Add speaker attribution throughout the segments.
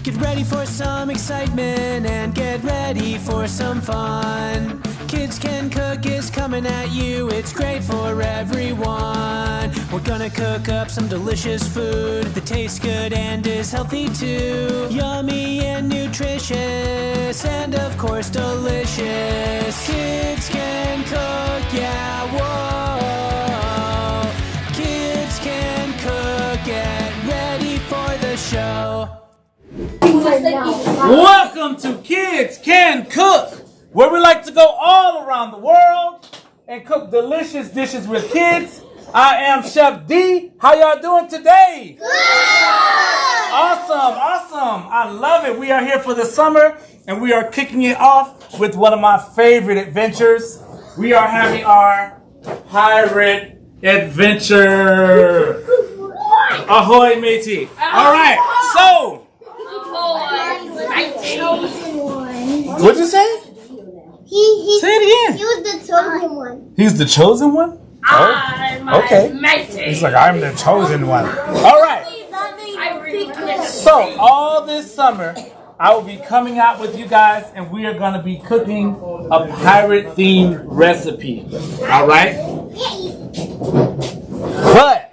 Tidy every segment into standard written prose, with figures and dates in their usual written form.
Speaker 1: Get ready for some excitement and get ready for some fun. Kids Can Cook is coming at you, it's great for everyone. We're gonna cook up some delicious food that tastes good and is healthy too. Yummy and nutritious and of course delicious. Kids Can Cook, yeah, whoa. Kids Can Cook, get ready for the show.
Speaker 2: Welcome to Kids Can Cook, where we like to go all around the world and cook delicious dishes with kids. I am Chef D. How y'all doing today? Good! Awesome. I love it. We are here for the summer and we are kicking it off with one of my favorite adventures. We are having our pirate adventure. Ahoy, Mateys. All right, so. What'd you say? Say it again.
Speaker 3: He was the chosen one.
Speaker 2: He's the chosen one? Oh, okay. He's like, I'm the chosen one. All right. So, all this summer, I will be coming out with you guys, and we are going to be cooking a pirate-themed recipe. All right? But,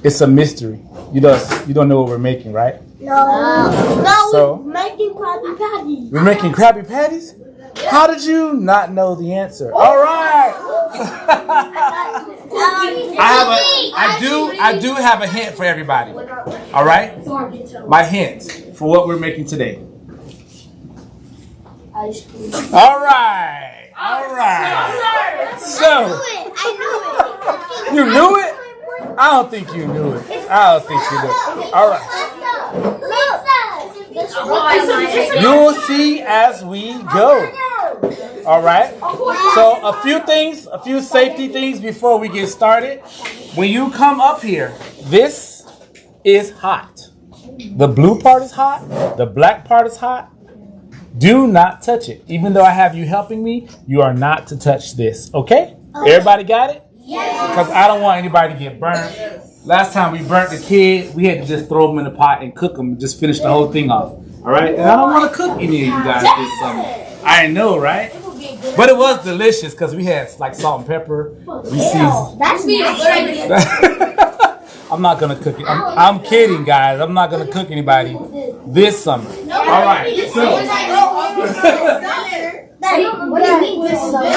Speaker 2: it's a mystery. You don't know what we're making, right?
Speaker 3: No,
Speaker 2: So,
Speaker 3: we're making Krabby Patties.
Speaker 2: We're making Krabby Patties? How did you not know the answer? All right. I do have a hint for everybody. All right? My hint for what we're making today.
Speaker 3: Ice cream.
Speaker 2: All right. So,
Speaker 3: I knew it.
Speaker 2: you knew it? I don't think you knew it. All right. You will see as we go. All right. So a few safety things before we get started. When you come up here, this is hot. The blue part is hot. The black part is hot. Do not touch it. Even though I have you helping me, you are not to touch this. Okay? Everybody got it? Yes. Because I don't want anybody to get burned. Last time we burnt the kid, we had to just throw them in the pot and cook them and just finish the whole thing off. All right? And I don't want to cook any of you guys this summer. I know, right? But it was delicious because we had like salt and pepper. We seasoned.
Speaker 3: That's me.
Speaker 2: I'm not going to cook it. I'm kidding, guys. I'm not going to cook anybody this summer. All right. So.
Speaker 3: What do you mean this summer?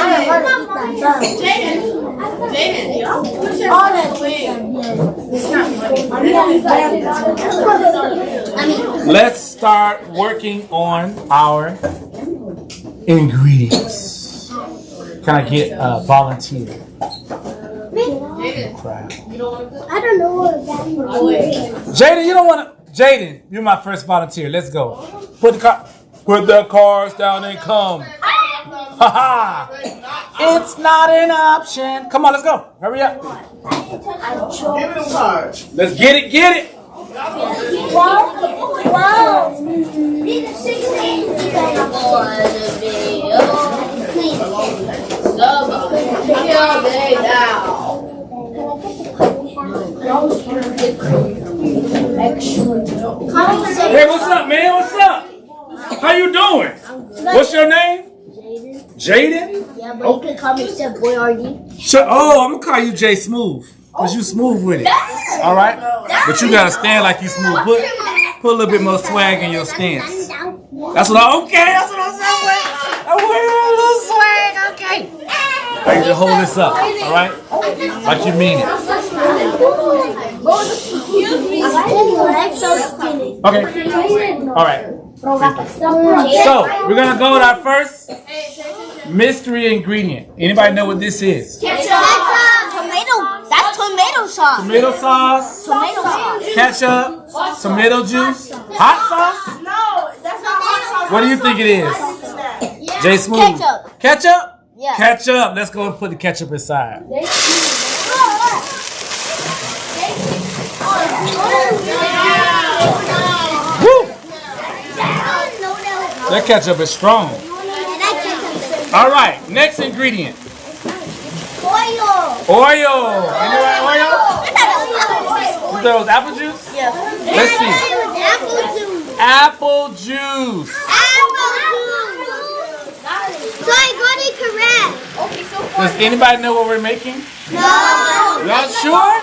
Speaker 2: Let's start working on our ingredients. Can I get a volunteer?
Speaker 3: I don't know what that is.
Speaker 2: Jaden, you don't want to. Jaden, you're my first volunteer. Let's go. Put the cars down and come. Ha! It's not an option. Come on, let's go. Hurry up. Let's get it. Hey, what's up, man? What's up? How you doing? What's your name? Jaden?
Speaker 3: Yeah, but you can call me Chef Boyardee.
Speaker 2: Oh, I'm gonna call you J Smooth, cause you smooth with it. All right, but you gotta stand like you smooth. Put a little bit more swag in your stance. That's what I'm saying. I want a little swag, okay? I need to hold this up, all right? Like you mean it. Okay. All right. So we're gonna go with our first mystery ingredient. Anybody know what this is?
Speaker 3: That's tomato sauce.
Speaker 2: Tomato sauce. Ketchup. Tomato juice. Hot sauce?
Speaker 3: No, that's not hot sauce.
Speaker 2: What do you think it is? J Smooth. Ketchup? Yeah. Ketchup. Let's go and put the ketchup inside. Woo! That ketchup is strong. All right, next ingredient.
Speaker 3: Oil.
Speaker 2: Oil. Anybody oil? You thought it was apple juice? Let's see.
Speaker 3: Apple juice.
Speaker 2: Apple juice.
Speaker 3: Apple juice. So I got it correct.
Speaker 2: Does anybody know what we're making?
Speaker 3: No.
Speaker 2: Y'all sure?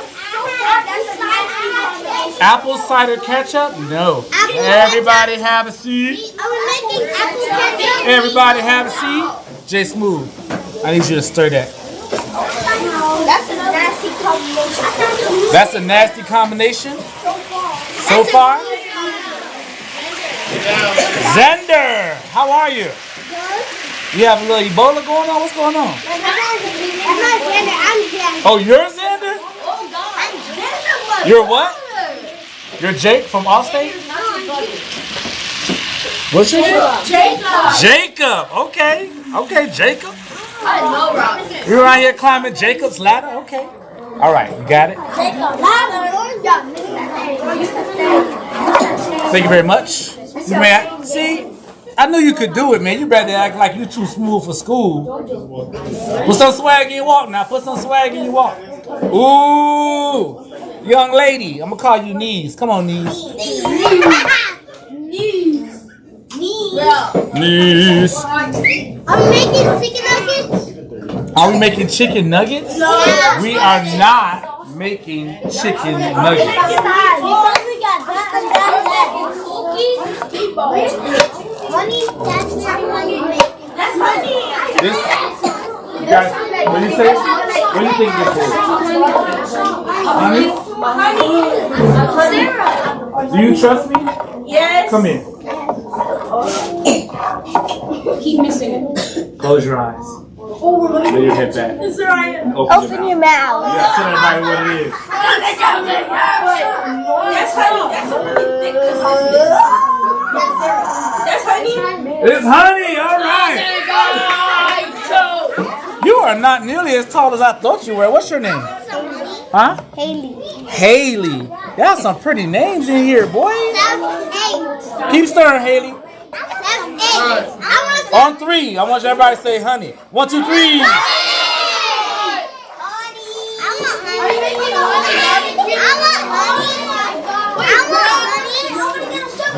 Speaker 2: Apple cider ketchup? No. Everybody have a seat.
Speaker 3: I was making apple ketchup.
Speaker 2: Everybody have a seat. J Smooth, I need you to stir that.
Speaker 3: That's a nasty combination.
Speaker 2: That's a nasty combination. So far? Zender, how are you? You have a little Ebola going on? What's going on?
Speaker 3: I'm not Xander. I'm Xander.
Speaker 2: Oh, you're Xander? You're what? You're Jake from Allstate? What's your name? Jacob. Okay. Okay, Jacob. You're around here climbing Jacob's ladder? Okay. All right, you got it. Thank you very much. You may see, I knew you could do it, man. You better act like you too smooth for school. Put some swag in your walk now. Put some swag in your walk. Ooh. Young lady, I'm gonna call you Knees. Come on, Knees. Knees.
Speaker 3: I'm making chicken nuggets.
Speaker 2: Are we making chicken nuggets?
Speaker 3: No.
Speaker 2: We are not making chicken nuggets.
Speaker 3: Because we got that and that. Honey, that's not honey. That's honey.
Speaker 2: This, you guys, what do you say? What do you think this is? Honey? Do you trust me?
Speaker 4: Yes.
Speaker 2: Come here.
Speaker 4: Keep missing it.
Speaker 2: Close your eyes. Lay your head back.
Speaker 4: It's alright.
Speaker 2: Open your mouth.
Speaker 3: mouth.
Speaker 2: You gotta tell everybody what it is.
Speaker 4: That's honey. That's what really thick this is. That's honey.
Speaker 2: It's honey, all right. You are not nearly as tall as I thought you were. What's your name? Huh?
Speaker 3: Haley.
Speaker 2: Haley. That's some pretty names in here, boy.
Speaker 3: That's 8.
Speaker 2: Keep stirring, Haley.
Speaker 3: That's 8.
Speaker 2: On 3, I want everybody to say honey. 1, 2, 3.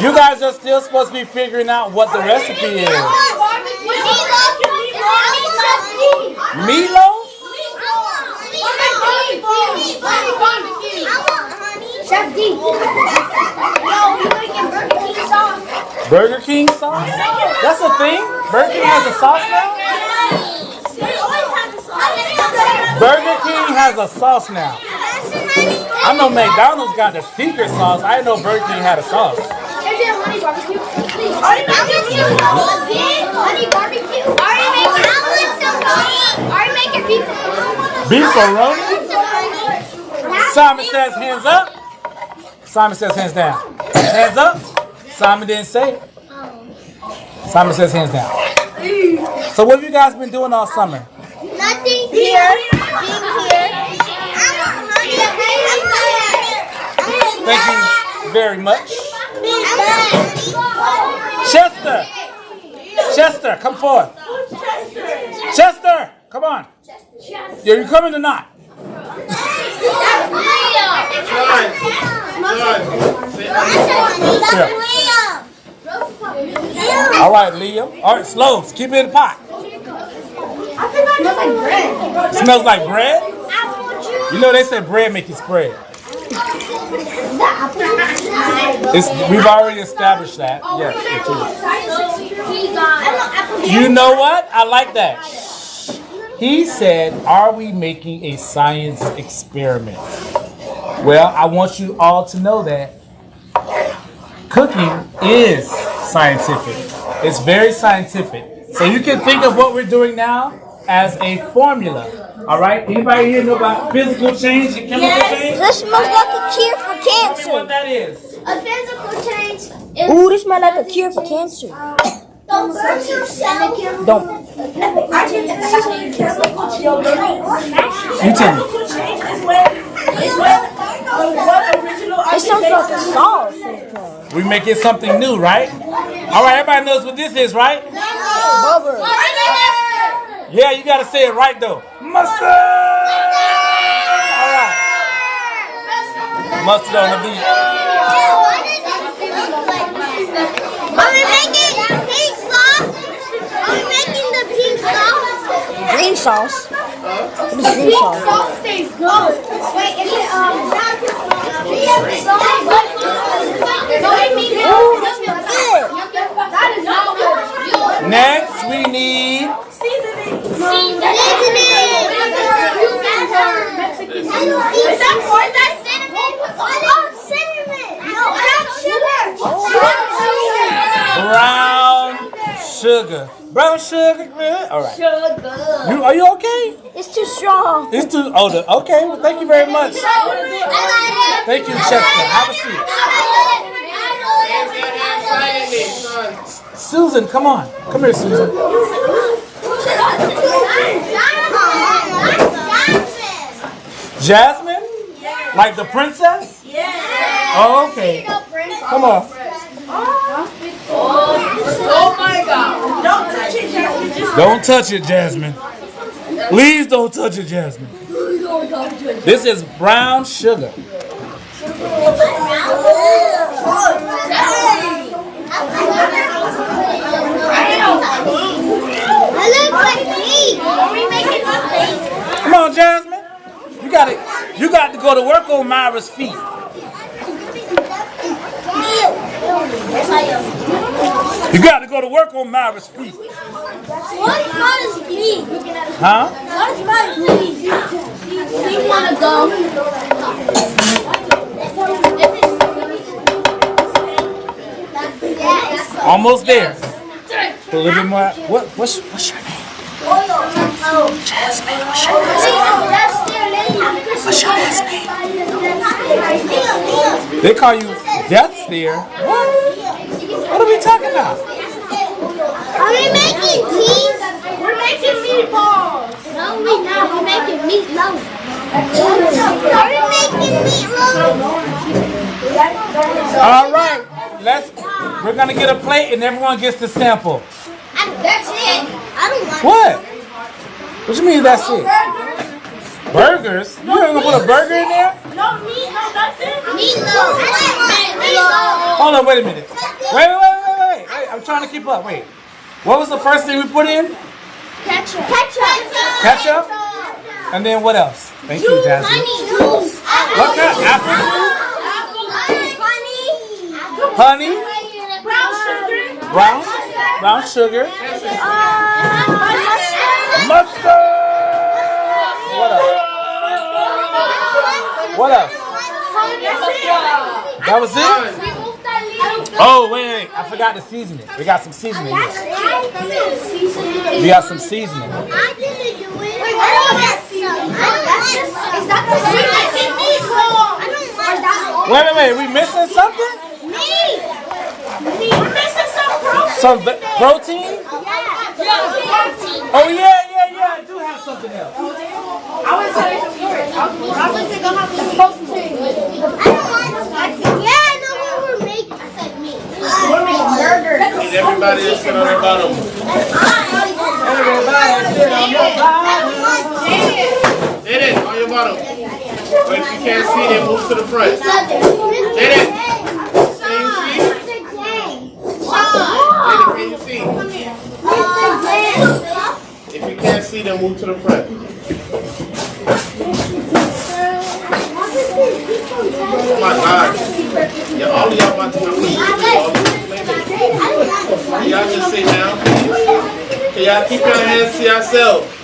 Speaker 2: You guys are still supposed to be figuring out what the recipe is. Meatloaf?
Speaker 3: Chef D.
Speaker 2: Burger King sauce? That's a thing? Burger King has a sauce now? Burger King has a sauce now. I know McDonald's got the secret sauce. I didn't know Burger King had a sauce.
Speaker 3: Honey barbecue. Honey barbecue. Are you making beef?
Speaker 2: Beef Ferroni? Simon says hands up. Simon says hands down. Hands up. Simon didn't say it. Simon says hands down. So what have you guys been doing all summer?
Speaker 3: Nothing here. Being here.
Speaker 2: Thank you very much. Chester! Chester, come forth. Chester, come on. Are you coming or not? Sure. All right, Liam. All right, slow. Keep it in the pot. Smells like bread? You know they say bread make you spread. We've already established that. Yes, it is. You know what? I like that. He said, are we making a science experiment? Well, I want you all to know that cooking is scientific. It's very scientific. So you can think of what we're doing now as a formula. All right? Anybody here know about physical change and chemical change?
Speaker 3: This smells like a cure for
Speaker 2: Tell me
Speaker 3: cancer.
Speaker 2: what that is.
Speaker 3: A physical change is...
Speaker 5: Ooh, this smells like a cure for cancer.
Speaker 3: Don't.
Speaker 2: You tell me.
Speaker 5: It sounds like a sauce.
Speaker 2: We making something new, right? All right, everybody knows what this is, right?
Speaker 5: Bubble.
Speaker 2: Yeah, you gotta say it right though. Mustard! All right. Mustard on the beat.
Speaker 3: Are we making pink sauce? Are we making the pink sauce?
Speaker 5: Green sauce. What is green sauce?
Speaker 3: Tastes good. Wait, is it that is not good.
Speaker 2: Next, we need
Speaker 3: Seasoning. Is that cinnamon? Oh, cinnamon. No, brown sugar.
Speaker 2: brown sugar. Brown sugar, good. All right. Are you okay?
Speaker 5: It's too strong.
Speaker 2: It's too older. Okay. Well, thank you very much. Thank you, Chester. Have a seat. Susan, come on. Come here, Susan. Jasmine? Like the princess? Yeah. Oh, okay. Come on.
Speaker 4: Oh my God. Don't touch it, Jasmine. Just
Speaker 2: Don't touch it, Jasmine. Please don't touch it, Jasmine. This is brown sugar. Come on, Jasmine. You got to go to work on Myra's feet. You got to go to work on Myra's feet.
Speaker 3: What is Myra's feet?
Speaker 2: Huh?
Speaker 3: What is Myra's feet? We want to go.
Speaker 2: Almost there. Put a little bit more. What's your name? Jasmine. What's your last name? They call you Death's there. What? What are we talking about?
Speaker 3: Are we making cheese? We're making meatballs. No, we're not. We're making meatloaf. Are we making meatloaf?
Speaker 2: All right. We're gonna get a plate and everyone gets to sample.
Speaker 3: That's it. I don't like
Speaker 2: What? What you mean that's it? Burgers? You ain't gonna put a burger in there?
Speaker 4: no meat, no nothing.
Speaker 3: meatloaf. Meatloaf.
Speaker 2: Hold on, wait a minute. Wait. I'm trying to keep up. Wait. What was the first thing we put in?
Speaker 3: Ketchup.
Speaker 2: Ketchup? And then what else? Thank you, Jasmine.
Speaker 3: Juice.
Speaker 2: What kind? Apple?
Speaker 3: Honey.
Speaker 2: Honey?
Speaker 4: Brown sugar.
Speaker 2: Brown sugar? Mustard! What else? That was it? Oh, wait. I forgot the seasoning. We got some seasoning here. We got some seasoning.
Speaker 3: I didn't do it. I don't want some. Is that the seasoning?
Speaker 2: Wait. We missing something?
Speaker 3: We're missing some protein.
Speaker 2: Some protein?
Speaker 3: Yeah.
Speaker 2: Oh, yeah. I do have something else.
Speaker 4: I was telling you yours. I was gonna have some protein.
Speaker 3: Yeah, I know what we're making. I said meat.
Speaker 4: We're making burgers.
Speaker 6: And everybody else sit on their bottom.
Speaker 2: Everybody sit on your bottom.
Speaker 6: Sit it on your bottom. But if you can't see, then move to the front. Sit it. Can you see? Can you see? If you can't see, then move to the front. Oh my God. Yeah, all of y'all about to come eat. Y'all just sit down. Can y'all keep your hands to yourself?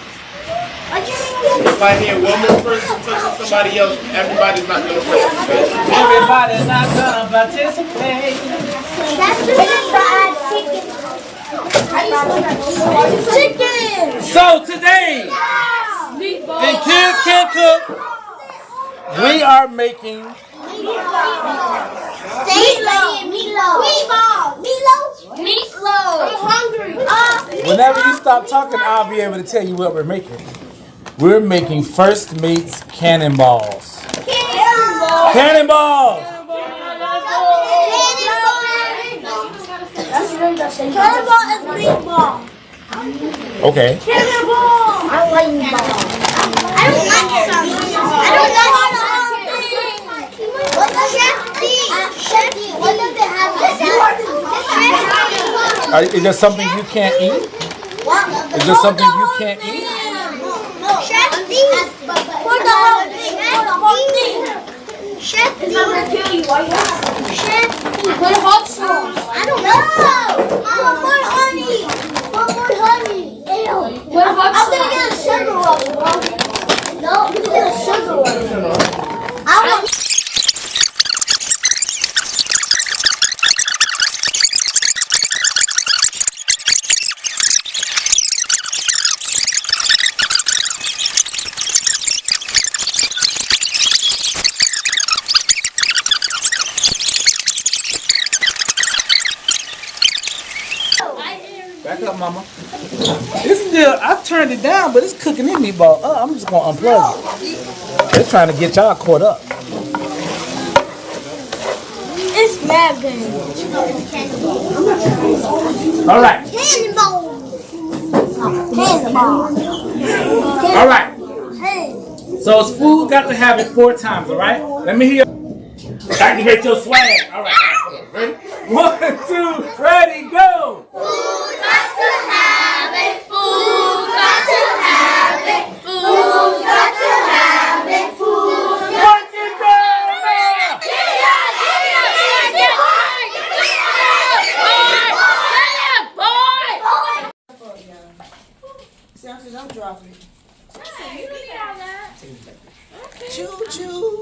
Speaker 6: If I hear one more person touching somebody else, everybody's not going to participate.
Speaker 2: Everybody's not gonna participate.
Speaker 3: Chicken.
Speaker 2: So today, in Kids Can Cook, we are making
Speaker 3: Meatloaf. I'm hungry.
Speaker 2: whenever you stop talking, I'll be able to tell you what we're making. We're making First Mateys cannonballs. Cannonballs!
Speaker 3: Cannonball is meatball.
Speaker 2: Okay.
Speaker 3: I like meatball. I don't like some. I don't like some. Chef D, what does it have?
Speaker 2: Is there something you can't eat? Is there something you can't eat?
Speaker 3: Chef D. For the whole thing. Chef D. It's not gonna kill you. Why you Chef D. Put hot sauce. I don't know. One more honey. One more honey. Ew. Put hot sauce. I'm gonna get a sugar one, bro. No, I'm gonna get a sugar one. I want.
Speaker 2: Back up, mama. It's still, I turned it down, but it's cooking in meatball. I'm just gonna unplug it. They're trying to get y'all caught up.
Speaker 3: It's mad good.
Speaker 2: All right.
Speaker 3: Cannonball. Cannonball.
Speaker 2: All right. So it's food got to have it 4 times, all right? Let me hear. I can hear your swag. All right. Ready? 1, 2, ready, go.
Speaker 3: Food got to have it. Food got to have it. Food got to have it. Food got to
Speaker 7: I'm dropping it. Choo choo.